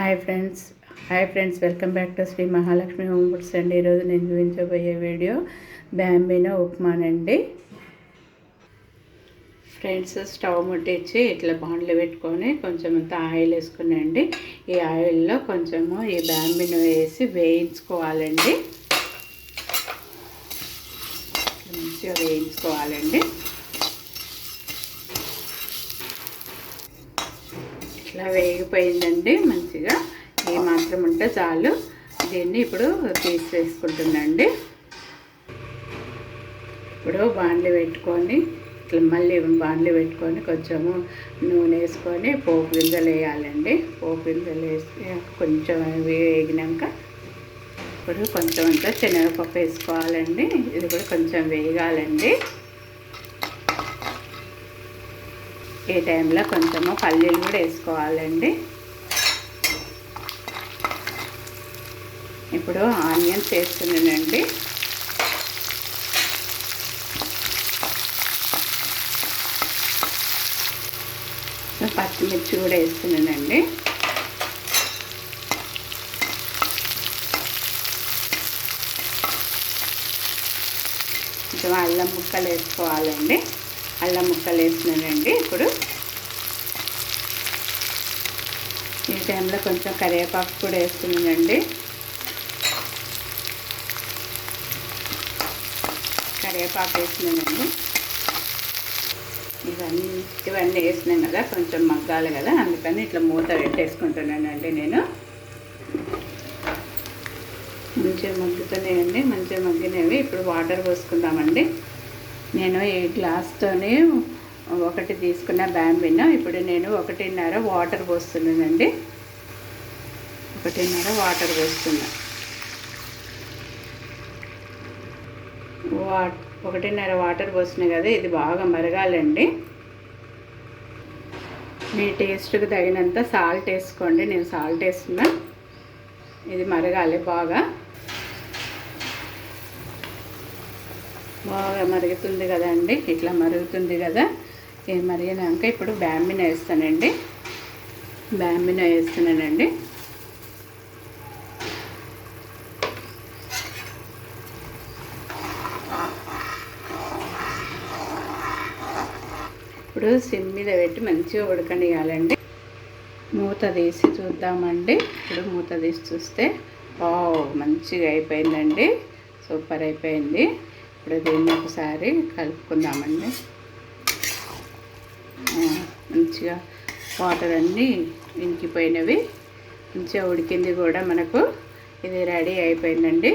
Hi friends welcome back to Shri Mahalakshmi home foods అండి. ఈరోజు నేను చూపించబోయే వీడియో బ్యాంబినో ఉప్మానండి. ఫ్రెండ్స్, స్టవ్ ముట్టించి ఇట్లా బాండ్లు పెట్టుకొని కొంచెం అంత ఆయిల్ వేసుకున్నాండి. ఈ ఆయిల్లో కొంచెము ఈ బ్యాంబినో వేసి వేయించుకోవాలండి. మంచిగా వేయించుకోవాలండి. ఇట్లా వేగిపోయిందండి. మంచిగా ఏ మాత్రం ఉంటే చాలు. దీన్ని ఇప్పుడు తీసేసుకుంటుందండి. ఇప్పుడు బాండ్లు పెట్టుకొని ఇట్లా మళ్ళీ బాండ్లు పెట్టుకొని కొంచెము నూనె వేసుకొని పోపు గింజలు వేయాలండి. పోపు గింజలు వేసి కొంచెం వేగినాక ఇప్పుడు కొంచెం అంతా శనగపప్పు వేసుకోవాలండి. ఇది కూడా కొంచెం వేగాలండి. ఈ టైంలో కొంచెము పల్లీలు కూడా వేసుకోవాలండి. ఇప్పుడు ఆనియన్స్ వేస్తున్నానండి. పచ్చిమిర్చి కూడా వేస్తున్నానండి. కొంచెం అల్లం ముక్కలు వేసుకోవాలండి. అల్లం ముక్కలు వేసినానండి. ఇప్పుడు ఈ టైంలో కొంచెం కరివేపాకు కూడా వేస్తున్నానండి. కరివేపాకు వేసినానండి. ఇవన్నీ వేసినాం కదా, కొంచెం మగ్గాలి కదా, అందుకని ఇట్లా మూత పెట్టేసుకుంటున్నానండి. నేను మంచిగా మగ్గుతున్నాయండి. మంచిగా మగ్గినవి. ఇప్పుడు వాటర్ పోసుకుందామండి. నేను ఈ గ్లాస్తోనే ఒకటి తీసుకున్న బ్యాంబినో. ఇప్పుడు నేను 1.5 వాటర్ పోస్తున్నానండి. 1.5 వాటర్ పోస్తున్నా. 1.5 వాటర్ పోసినాయి కదా, ఇది బాగా మరగాలండి. మీ టేస్ట్కి తగినంత సాల్ట్ వేసుకోండి. నేను సాల్ట్ వేస్తున్నా. ఇది మరగాలి. బాగా మరుగుతుంది కదండి. ఇట్లా మరుగుతుంది కదా. ఇది మరిగినాక ఇప్పుడు బ్యాంబినో వేస్తానండి. బ్యాంబినో వేస్తున్నానండి. ఇప్పుడు సిమ్ మీద పెట్టి మంచిగా ఉడకనియాలండి. మూత తీసి చూద్దామండి. ఇప్పుడు మూత తీసి చూస్తే మంచిగా అయిపోయిందండి. సూపర్ అయిపోయింది. ఇప్పుడు దీన్ని ఒకసారి కలుపుకుందామండి. మంచిగా వాటర్ అన్నీ ఇంకిపోయినవి. మంచిగా ఉడికింది కూడా మనకు. ఇది రెడీ అయిపోయిందండి.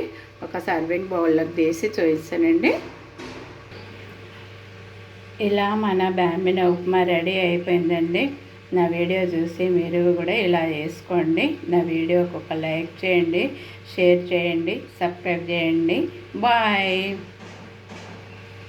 ఒక సర్వింగ్ బౌల్లోకి తీసి చూపిస్తానండి. ఇలా మన బ్యాంబినో ఉప్మా రెడీ అయిపోయిందండి. నా వీడియో చూసి మీరు కూడా ఇలా చేసుకోండి. నా వీడియోకి ఒక లైక్ చేయండి, షేర్ చేయండి, సబ్స్క్రైబ్ చేయండి. బాయ్.